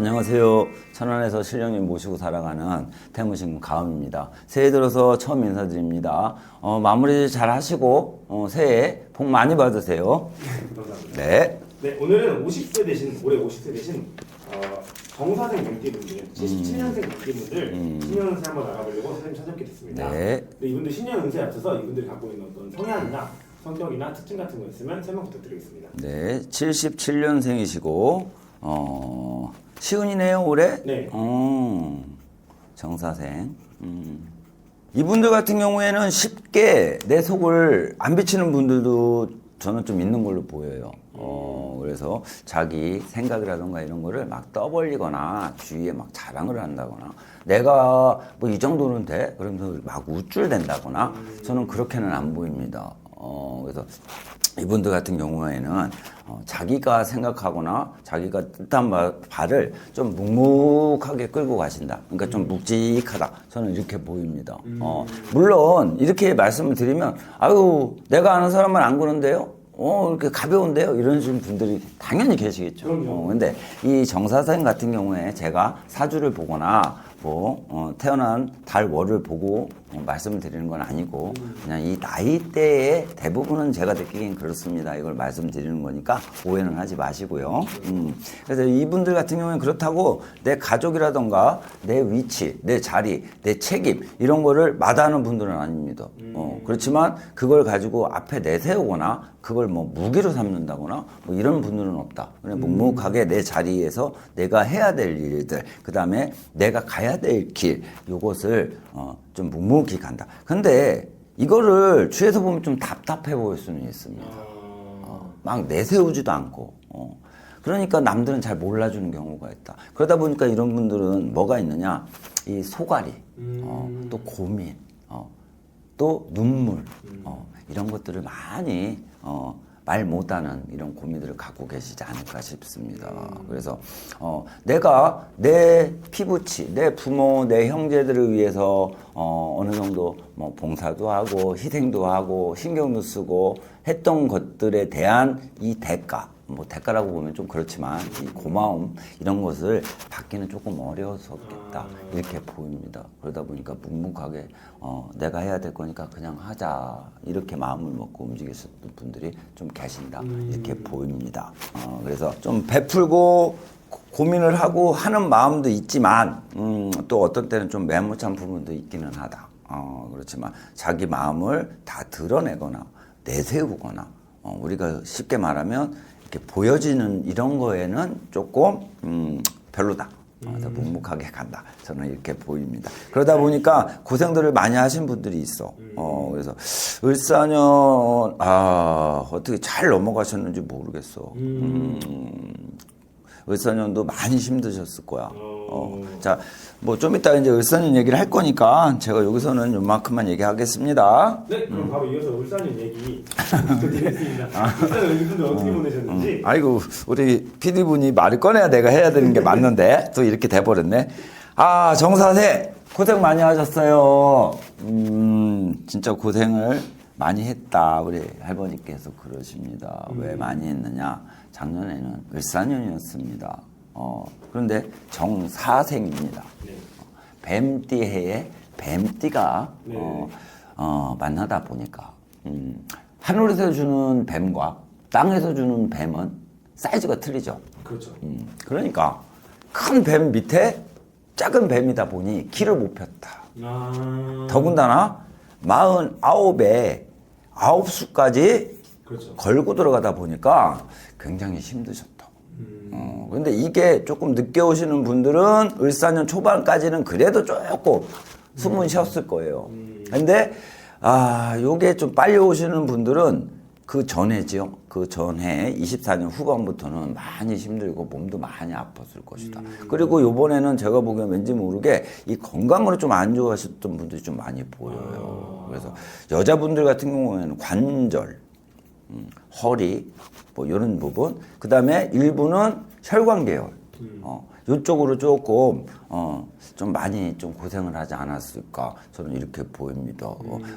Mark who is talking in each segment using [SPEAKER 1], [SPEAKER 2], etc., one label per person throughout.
[SPEAKER 1] 안녕하세요. 천안에서 신령님 모시고 살아가는 태무신 가음입니다. 새해 들어서 처음 인사드립니다. 마무리 잘 하시고 새해 복 많이 받으세요.
[SPEAKER 2] 감사합니다.
[SPEAKER 1] 네.
[SPEAKER 2] 네, 오늘은 50세 되신 올해 50세 되신 정사생 명기분들, 77년생 명기분들 신년 운세 한번 알아보려고 선생님 찾아뵙게 됐습니다.
[SPEAKER 1] 네.
[SPEAKER 2] 네, 이분들 신년 운세에 앞서서 이분들이 갖고 있는 어떤 성향이나 성격이나 특징 같은 거 있으면 설명 부탁드리겠습니다.
[SPEAKER 1] 네. 77년생이시고 시운이네요 올해.
[SPEAKER 2] 네.
[SPEAKER 1] 정사생. 이분들 같은 경우에는 쉽게 내 속을 안 비치는 분들도 저는 좀 있는 걸로 보여요. 그래서 자기 생각이라던가 이런 거를 막 떠벌리거나 주위에 막 자랑을 한다거나 내가 뭐 이 정도는 돼? 그러면서 막 우쭐댄다거나 저는 그렇게는 안 보입니다. 그래서 이분들 같은 경우에는 자기가 생각하거나 자기가 뜻한 바를 좀 묵묵하게 끌고 가신다. 그러니까 좀 묵직하다. 저는 이렇게 보입니다. 물론 이렇게 말씀을 드리면 아유 내가 아는 사람은 안 그런데요. 이렇게 가벼운데요? 이런 분들이 당연히 계시겠죠. 근데 이 정사생 같은 경우에 제가 사주를 보거나 태어난 달 월을 보고 말씀을 드리는 건 아니고 그냥 이 나이대의 대부분은 제가 느끼기엔 그렇습니다. 이걸 말씀드리는 거니까 오해는 하지 마시고요. 그래서 이분들 같은 경우는 그렇다고 내 가족이라던가 내 위치, 내 자리, 내 책임 이런 거를 마다하는 분들은 아닙니다. 그렇지만 그걸 가지고 앞에 내세우거나 그걸 뭐 무기로 삼는다거나 뭐 이런 분들은 없다. 그냥 묵묵하게 내 자리에서 내가 해야 될 일들, 그 다음에 내가 가야 될 길, 요것을 좀 묵묵히 간다. 근데 이거를 주위에서 보면 좀 답답해 보일 수는 있습니다. 막 내세우지도 않고. 그러니까 남들은 잘 몰라주는 경우가 있다. 그러다 보니까 이런 분들은 뭐가 있느냐? 이 소갈이, 또 고민, 또 눈물, 이런 것들을 많이 말 못하는 이런 고민들을 갖고 계시지 않을까 싶습니다. 그래서 내가 내 피부치, 내 부모, 내 형제들을 위해서 어느 정도 뭐 봉사도 하고 희생도 하고 신경도 쓰고 했던 것들에 대한 이 대가, 뭐 대가라고 보면 좀 그렇지만 이 고마움 이런 것을 받기는 조금 어려웠었겠다 이렇게 보입니다. 그러다 보니까 묵묵하게 내가 해야 될 거니까 그냥 하자 이렇게 마음을 먹고 움직이셨던 분들이 좀 계신다 이렇게 보입니다. 그래서 좀 베풀고 고민을 하고 하는 마음도 있지만 또 어떤 때는 좀 매몰찬 부분도 있기는 하다. 그렇지만 자기 마음을 다 드러내거나 내세우거나 우리가 쉽게 말하면 이렇게 보여지는 이런 거에는 조금 별로다. 그래서 묵묵하게 간다. 저는 이렇게 보입니다. 그러다 보니까 고생들을 많이 하신 분들이 있어. 그래서 을사년 어떻게 잘 넘어가셨는지 모르겠어. 을사년도 많이 힘드셨을 거야. 자, 뭐 좀 이따 이제 을사년 얘기를 할 거니까 제가 여기서는 요만큼만 얘기하겠습니다.
[SPEAKER 2] 네, 그럼 바로 이어서 울산인 얘기 부탁드리겠습니다. 울산은 이분들 어떻게 보내셨는지.
[SPEAKER 1] 아이고 우리 PD분이 말을 꺼내야 내가 해야 되는 게 맞는데 또 이렇게 돼버렸네. 정사생 고생 많이 하셨어요. 진짜 고생을 많이 했다. 우리 할머니께서 그러십니다. 왜 많이 했느냐? 작년에는 을사년이었습니다. 그런데 정사생입니다.
[SPEAKER 2] 네.
[SPEAKER 1] 뱀띠 해에 뱀띠가
[SPEAKER 2] 네.
[SPEAKER 1] 만나다 보니까 하늘에서 주는 뱀과 땅에서 주는 뱀은 사이즈가 틀리죠.
[SPEAKER 2] 그렇죠.
[SPEAKER 1] 그러니까 큰 뱀 밑에 작은 뱀이다 보니 키를 못 폈다. 더군다나 49에 9수까지
[SPEAKER 2] 그렇죠.
[SPEAKER 1] 걸고 들어가다 보니까 굉장히 힘드셨다. 근데 이게 조금 늦게 오시는 분들은 을사년 초반까지는 그래도 조금 숨은 쉬었을 거예요. 근데 요게 좀 빨리 오시는 분들은 그 전해지요. 그 전해 24년 후반부터는 많이 힘들고 몸도 많이 아팠을 것이다. 그리고 요번에는 제가 보기엔 왠지 모르게 이 건강으로 좀 안 좋아하셨던 분들이 좀 많이 보여요. 그래서 여자분들 같은 경우에는 관절, 허리 뭐 이런 부분, 그 다음에 일부는 혈관 계열, 이쪽으로 조금 좀 많이 좀 고생을 하지 않았을까 저는 이렇게 보입니다.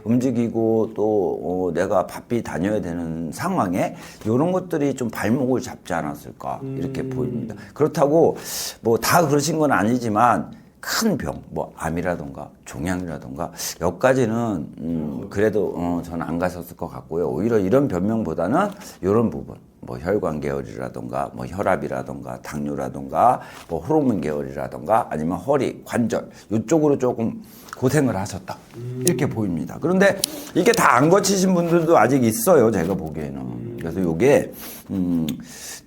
[SPEAKER 1] 움직이고 또 내가 바삐 다녀야 되는 상황에 이런 것들이 좀 발목을 잡지 않았을까 이렇게 보입니다. 그렇다고 뭐 다 그러신 건 아니지만 큰 병, 뭐 암이라던가 종양이라던가 여기까지는 그래도 저는 안 가셨을 것 같고요. 오히려 이런 변명보다는 이런 부분, 뭐 혈관 계열이라던가 뭐 혈압이라던가 당뇨라던가 뭐 호르몬 계열이라던가 아니면 허리, 관절 이쪽으로 조금 고생을 하셨다 이렇게 보입니다. 그런데 이게 다 안 거치신 분들도 아직 있어요. 제가 보기에는. 그래서 이게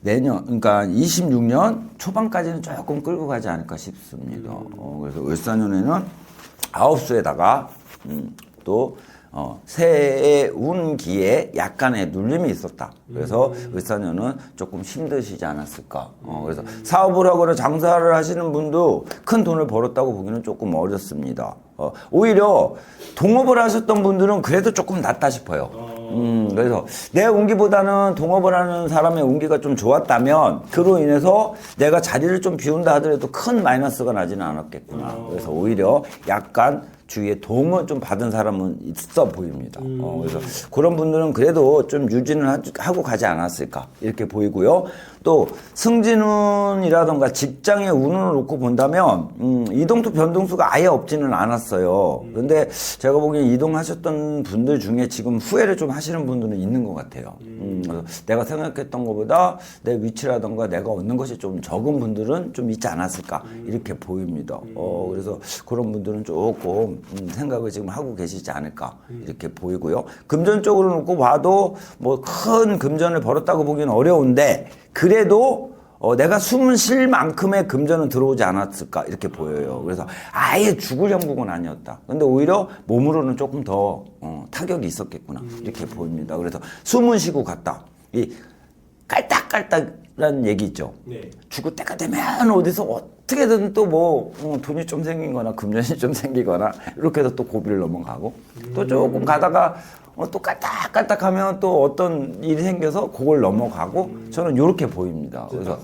[SPEAKER 1] 내년 그러니까 26년 초반까지는 조금 끌고 가지 않을까 싶습니다. 그래서 을사년에는 아홉수에다가 또 새해 운기에 약간의 눌림이 있었다. 그래서 을사년은 조금 힘드시지 않았을까. 그래서 사업을 하거나 장사를 하시는 분도 큰 돈을 벌었다고 보기는 조금 어렵습니다. 오히려 동업을 하셨던 분들은 그래도 조금 낫다 싶어요. 그래서 내 운기보다는 동업을 하는 사람의 운기가 좀 좋았다면 그로 인해서 내가 자리를 좀 비운다 하더라도 큰 마이너스가 나지는 않았겠구나. 그래서 오히려 약간 주위에 도움을 좀 받은 사람은 있어 보입니다. 그래서 그런 분들은 그래도 좀 유지는 하고 가지 않았을까 이렇게 보이고요. 또 승진운이라던가 직장의 운을 놓고 본다면 이동수 변동수가 아예 없지는 않았어요. 그런데 제가 보기엔 이동하셨던 분들 중에 지금 후회를 좀 하시는 분들은 있는 것 같아요. 그래서 내가 생각했던 것보다 내 위치라던가 내가 얻는 것이 좀 적은 분들은 좀 있지 않았을까 이렇게 보입니다. 그래서 그런 분들은 조금 생각을 지금 하고 계시지 않을까 이렇게 보이고요. 금전 쪽으로 놓고 봐도 뭐 큰 금전을 벌었다고 보기는 어려운데 그래도 내가 숨을 쉴 만큼의 금전은 들어오지 않았을까 이렇게 보여요. 그래서 아예 죽을 형국은 아니었다. 근데 오히려 몸으로는 조금 더 타격이 있었겠구나 이렇게 보입니다. 그래서 숨은 쉬고 갔다. 이 깔딱깔딱이라는 얘기 있죠.
[SPEAKER 2] 네.
[SPEAKER 1] 죽을 때가 되면 어디서 어떻게든 또 뭐 돈이 좀 생기거나 금전이 좀 생기거나 이렇게 해서 또 고비를 넘어가고 또 조금 가다가 또 깔딱깔딱하면 또 어떤 일이 생겨서 그걸 넘어가고 저는 이렇게 보입니다. 그래서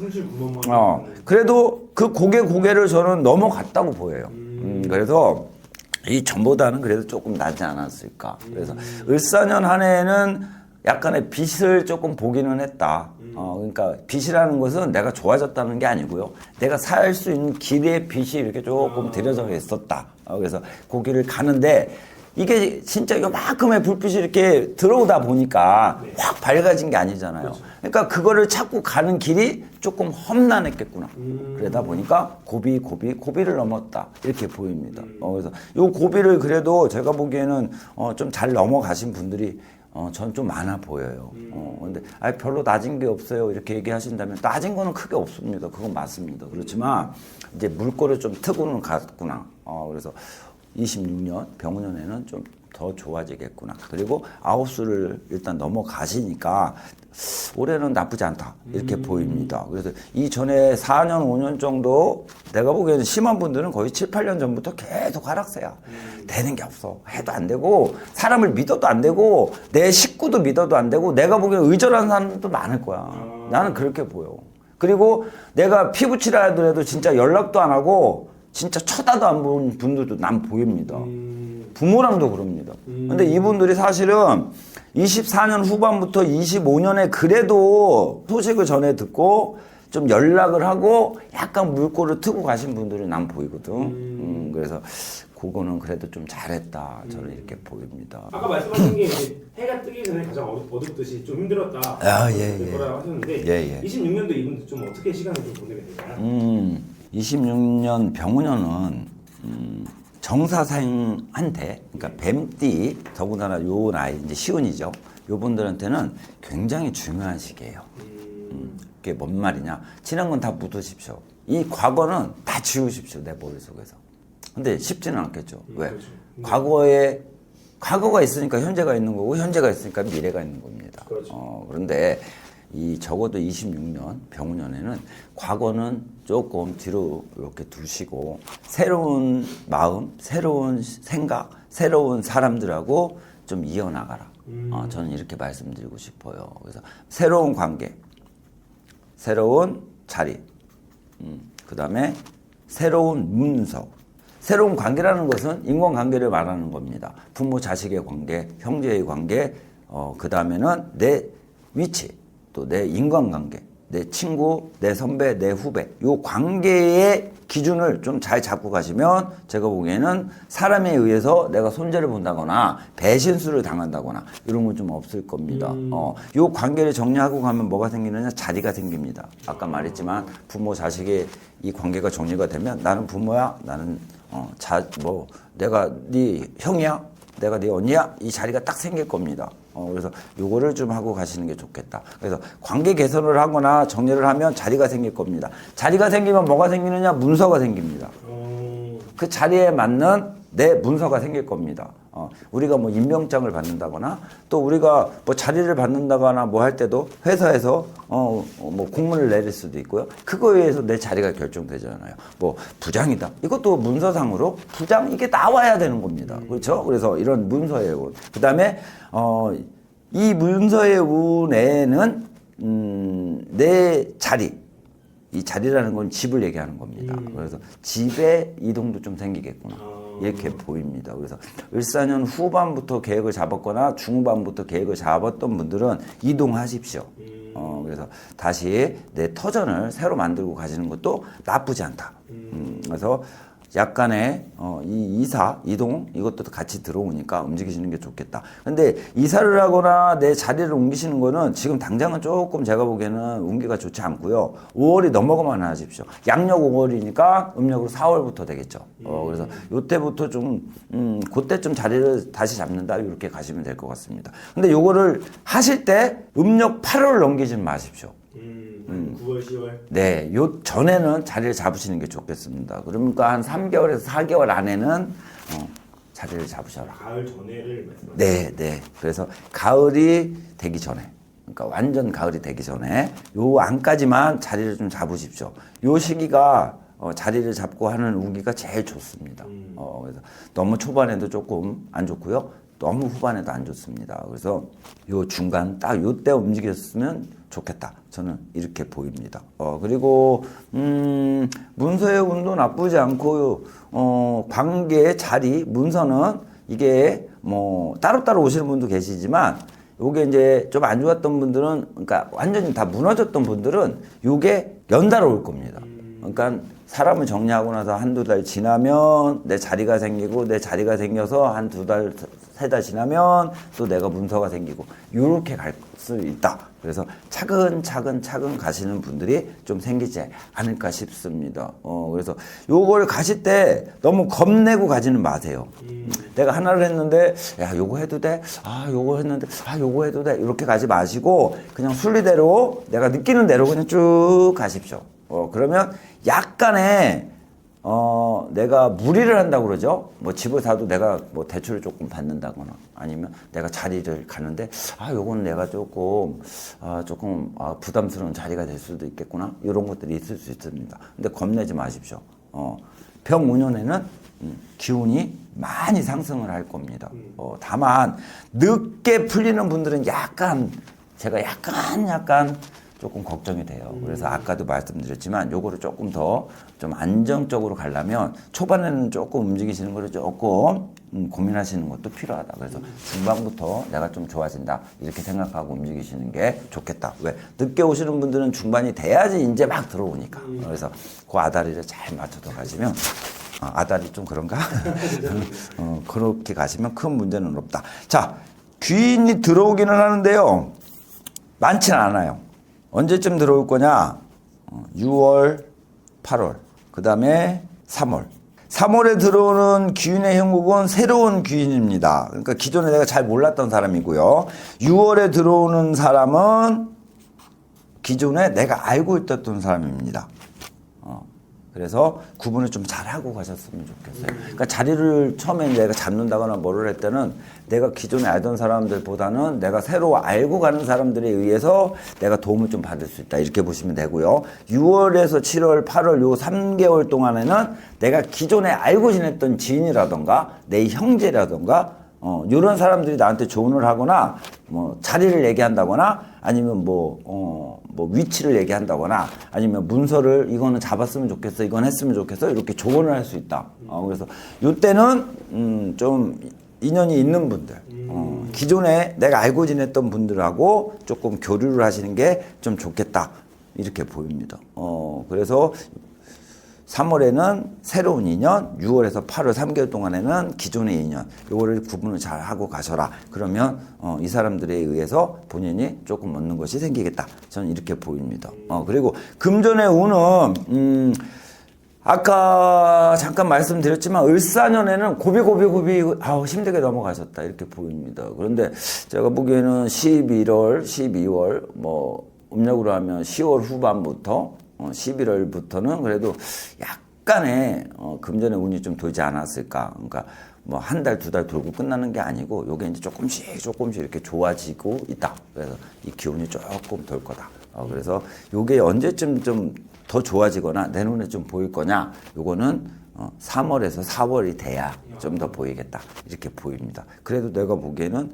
[SPEAKER 1] 그래도 그 고개를 저는 넘어갔다고 보여요. 그래서 이 전보다는 그래도 조금 낫지 않았을까. 그래서 을사년 한 해에는 약간의 빛을 조금 보기는 했다. 그러니까 빛이라는 것은 내가 좋아졌다는 게 아니고요. 내가 살 수 있는 길의 빛이 이렇게 조금 들여져 있었다. 그래서 그 길을 가는데 이게 진짜 요만큼의 불빛이 이렇게 들어오다 보니까 확 밝아진 게 아니잖아요. 그러니까 그거를 찾고 가는 길이 조금 험난했겠구나. 그러다 보니까 고비를 넘었다. 이렇게 보입니다. 그래서 요 고비를 그래도 제가 보기에는 좀 잘 넘어가신 분들이 전 좀 많아 보여요. 근데 별로 낮은 게 없어요. 이렇게 얘기하신다면 낮은 거는 크게 없습니다. 그건 맞습니다. 그렇지만 이제 물꼬를 좀 트고는 갔구나. 그래서 26년 병원년에는 좀 더 좋아지겠구나. 그리고 아홉수를 일단 넘어가시니까 올해는 나쁘지 않다. 이렇게 보입니다. 그래서 이전에 4년, 5년 정도 내가 보기에는 심한 분들은 거의 7, 8년 전부터 계속 하락세야. 되는 게 없어. 해도 안 되고 사람을 믿어도 안 되고 내 식구도 믿어도 안 되고 내가 보기에는 의절하는 사람도 많을 거야. 나는 그렇게 보여. 그리고 내가 피부치라 하더라도 진짜 연락도 안 하고 진짜 쳐다도 안 본 분들도 난 보입니다. 부모랑도 그럽니다. 근데 이분들이 사실은 24년 후반부터 25년에 그래도 소식을 전해 듣고 좀 연락을 하고 약간 물꼬를 트고 가신 분들이 난 보이거든. 그래서 그거는 그래도 좀 잘했다. 저는 이렇게 보입니다.
[SPEAKER 2] 아까 말씀하신 게 이제 해가 뜨기 전에 가장 어둡듯이 좀 힘들었다. 거라고 하셨는데 26년도 이분들 좀 어떻게 시간을 좀 보내게 될까요?
[SPEAKER 1] 26년 병우년은 정사생한테 그러니까 뱀띠 더군다나 요 나이 이제 시운이죠. 요분들한테는 굉장히 중요한 시기예요. 그게 뭔 말이냐? 지난 건 다 묻으십시오. 이 과거는 다 지우십시오. 내 머릿속에서. 근데 쉽지는 않겠죠. 왜?
[SPEAKER 2] 그렇죠.
[SPEAKER 1] 과거가 있으니까 현재가 있는 거고 현재가 있으니까 미래가 있는 겁니다.
[SPEAKER 2] 그렇죠.
[SPEAKER 1] 그런데 이 적어도 26년 병우년에는 과거는 조금 뒤로 이렇게 두시고 새로운 마음, 새로운 생각, 새로운 사람들하고 좀 이어나가라. 저는 이렇게 말씀드리고 싶어요. 그래서 새로운 관계, 새로운 자리, 그 다음에 새로운 문서. 새로운 관계라는 것은 인간관계를 말하는 겁니다. 부모 자식의 관계, 형제의 관계, 그 다음에는 내 위치, 또 내 인간관계, 내 친구, 내 선배, 내 후배. 요 관계의 기준을 좀 잘 잡고 가시면 제가 보기에는 사람에 의해서 내가 손재를 본다거나 배신수를 당한다거나 이런 건 좀 없을 겁니다. 요 관계를 정리하고 가면 뭐가 생기느냐? 자리가 생깁니다. 아까 말했지만 부모 자식의 이 관계가 정리가 되면 나는 부모야, 나는 내가 네 형이야, 내가 네 언니야, 이 자리가 딱 생길 겁니다. 그래서 요거를 좀 하고 가시는 게 좋겠다. 그래서 관계 개선을 하거나 정리를 하면 자리가 생길 겁니다. 자리가 생기면 뭐가 생기느냐? 문서가 생깁니다. 그 자리에 맞는 내 문서가 생길 겁니다. 우리가 뭐 임명장을 받는다거나 또 우리가 뭐 자리를 받는다거나 뭐 할 때도 회사에서 뭐 공문을 내릴 수도 있고요. 그거에 의해서 내 자리가 결정되잖아요. 뭐 부장이다. 이것도 문서상으로 부장 이게 나와야 되는 겁니다. 그렇죠? 그래서 이런 문서의 운. 그다음에 이 문서의 운에는 내 자리. 이 자리라는 건 집을 얘기하는 겁니다. 그래서 집에 이동도 좀 생기겠구나. 이렇게 보입니다. 그래서 을사년 후반부터 계획을 잡았거나 중후반부터 계획을 잡았던 분들은 이동하십시오. 그래서 다시 내 터전을 새로 만들고 가시는 것도 나쁘지 않다. 그래서 약간의 이 이동 이것도 같이 들어오니까 움직이시는 게 좋겠다. 근데 이사를 하거나 내 자리를 옮기시는 거는 지금 당장은 조금 제가 보기에는 운기가 좋지 않고요. 5월이 넘어가만 하십시오. 양력 5월이니까 음력으로 4월부터 되겠죠. 그래서 요때부터 좀 그때쯤 자리를 다시 잡는다 이렇게 가시면 될 것 같습니다. 근데 요거를 하실 때 음력 8월 넘기지 마십시오.
[SPEAKER 2] 9월, 10월?
[SPEAKER 1] 네, 요 전에는 자리를 잡으시는 게 좋겠습니다. 그러니까 한 3개월에서 4개월 안에는 자리를 잡으셔라.
[SPEAKER 2] 가을 전에를 말씀하시죠?
[SPEAKER 1] 네. 그래서 가을이 되기 전에, 그러니까 완전 가을이 되기 전에 요 안까지만 자리를 좀 잡으십시오. 요 시기가 자리를 잡고 하는 우기가 제일 좋습니다. 그래서 너무 초반에도 조금 안 좋고요. 너무 후반에도 안 좋습니다. 그래서 요 중간 딱 요 때 움직였으면 좋겠다. 저는 이렇게 보입니다. 그리고 문서의 운도 나쁘지 않고 관계의 자리 문서는 이게 뭐 따로따로 오시는 분도 계시지만 요게 이제 좀 안 좋았던 분들은 그러니까 완전히 다 무너졌던 분들은 요게 연달아 올 겁니다. 그러니까 사람을 정리하고 나서 한두 달 지나면 내 자리가 생기고 내 자리가 생겨서 한두 달, 세 달 지나면 또 내가 문서가 생기고 요렇게 갈 수 있다. 그래서 차근차근 가시는 분들이 좀 생기지 않을까 싶습니다. 그래서 요걸 가실 때 너무 겁내고 가지는 마세요. 내가 하나를 했는데 야 요거 해도 돼? 아 요거 했는데 아 요거 해도 돼? 이렇게 가지 마시고 그냥 순리대로 내가 느끼는 대로 그냥 쭉 가십시오. 그러면 약간의 내가 무리를 한다고 그러죠. 뭐 집을 사도 내가 뭐 대출을 조금 받는다거나 아니면 내가 자리를 가는데 요건 내가 조금 부담스러운 자리가 될 수도 있겠구나. 이런 것들이 있을 수 있습니다. 근데 겁내지 마십시오. 병운년에는 기운이 많이 상승을 할 겁니다. 다만 늦게 풀리는 분들은 제가 약간 조금 걱정이 돼요. 그래서 아까도 말씀드렸지만 요거를 조금 더 좀 안정적으로 가려면 초반에는 조금 움직이시는 거를 조금 고민하시는 것도 필요하다. 그래서 중반부터 내가 좀 좋아진다 이렇게 생각하고 움직이시는 게 좋겠다. 왜? 늦게 오시는 분들은 중반이 돼야지 이제 막 들어오니까. 그래서 그 아다리를 잘 맞춰서 가시면 아다리 좀 그런가? 그렇게 가시면 큰 문제는 없다. 자, 귀인이 들어오기는 하는데요. 많지는 않아요. 언제쯤 들어올 거냐? 6월, 8월, 그 다음에 3월. 3월에 들어오는 귀인의 형국은 새로운 귀인입니다. 그러니까 기존에 내가 잘 몰랐던 사람이고요. 6월에 들어오는 사람은 기존에 내가 알고 있었던 사람입니다. 그래서 구분을 좀 잘하고 가셨으면 좋겠어요. 그러니까 자리를 처음에 내가 잡는다거나 뭐를 할 때는 내가 기존에 알던 사람들보다는 내가 새로 알고 가는 사람들에 의해서 내가 도움을 좀 받을 수 있다. 이렇게 보시면 되고요. 6월에서 7월, 8월 요 3개월 동안에는 내가 기존에 알고 지냈던 지인이라던가 내 형제라던가 이런 사람들이 나한테 조언을 하거나 뭐 자리를 얘기한다거나 아니면 뭐 뭐 위치를 얘기한다거나 아니면 문서를 이거는 잡았으면 좋겠어, 이건 했으면 좋겠어 이렇게 조언을 할 수 있다. 그래서 이때는 좀 인연이 있는 분들, 기존에 내가 알고 지냈던 분들하고 조금 교류를 하시는 게 좀 좋겠다 이렇게 보입니다. 그래서 3월에는 새로운 인연, 6월에서 8월 3개월 동안에는 기존의 인연, 이거를 구분을 잘 하고 가셔라. 그러면 이 사람들에 의해서 본인이 조금 얻는 것이 생기겠다. 저는 이렇게 보입니다. 그리고 금전의 운은 아까 잠깐 말씀드렸지만 을사년에는 고비 힘들게 넘어가셨다 이렇게 보입니다. 그런데 제가 보기에는 11월, 12월 뭐 음력으로 하면 10월 후반부터 11월부터는 그래도 약간의 금전의 운이 좀 돌지 않았을까. 그러니까 뭐 한 달, 두 달 돌고 끝나는 게 아니고 요게 이제 조금씩 이렇게 좋아지고 있다. 그래서 이 기운이 조금 돌 거다. 그래서 요게 언제쯤 좀 더 좋아지거나 내 눈에 좀 보일 거냐. 요거는 3월에서 4월이 돼야 좀 더 보이겠다. 이렇게 보입니다. 그래도 내가 보기에는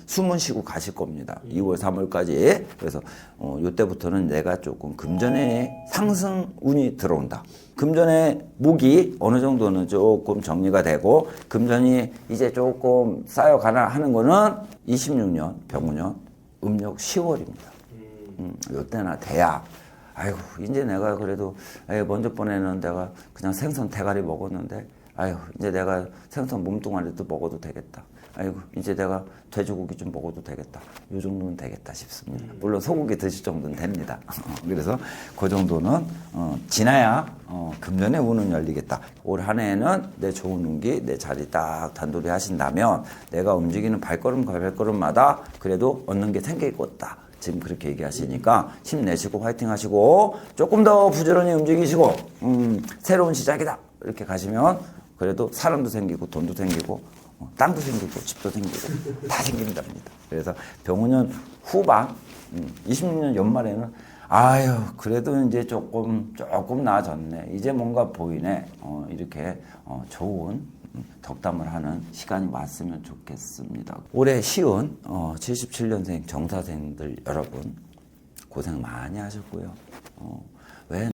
[SPEAKER 1] 숨은 쉬고 가실 겁니다. 2월, 3월까지. 그래서 요때부터는 내가 조금 금전의 상승 운이 들어온다. 금전의 목이 어느 정도는 조금 정리가 되고 금전이 이제 조금 쌓여가나 하는 거는 26년 병우년 음력 10월입니다. 요때나 돼야 아이고 이제 내가 그래도 먼저 번에는 내가 그냥 생선 대가리 먹었는데 아이고 이제 내가 생선 몸뚱아리도 먹어도 되겠다. 아이고 이제 내가 돼지고기 좀 먹어도 되겠다. 요 정도는 되겠다 싶습니다. 물론 소고기 드실 정도는 됩니다. 그래서 그 정도는 지나야 금년의 운은 열리겠다. 올 한 해에는 내 좋은 운기 내 자리 딱 단돌이 하신다면 내가 움직이는 발걸음마다 그래도 얻는 게 생길 것다. 지금 그렇게 얘기하시니까 힘내시고 화이팅 하시고 조금 더 부지런히 움직이시고 새로운 시작이다 이렇게 가시면 그래도 사람도 생기고 돈도 생기고 땅도 생기고 집도 생기고 다 생긴답니다. 그래서 병우년 후반 26년 연말에는 아유 그래도 이제 조금 나아졌네 이제 뭔가 보이네 이렇게 좋은 덕담을 하는 시간이 왔으면 좋겠습니다. 올해 시운 77년생 정사생들 여러분 고생 많이 하셨고요. 왜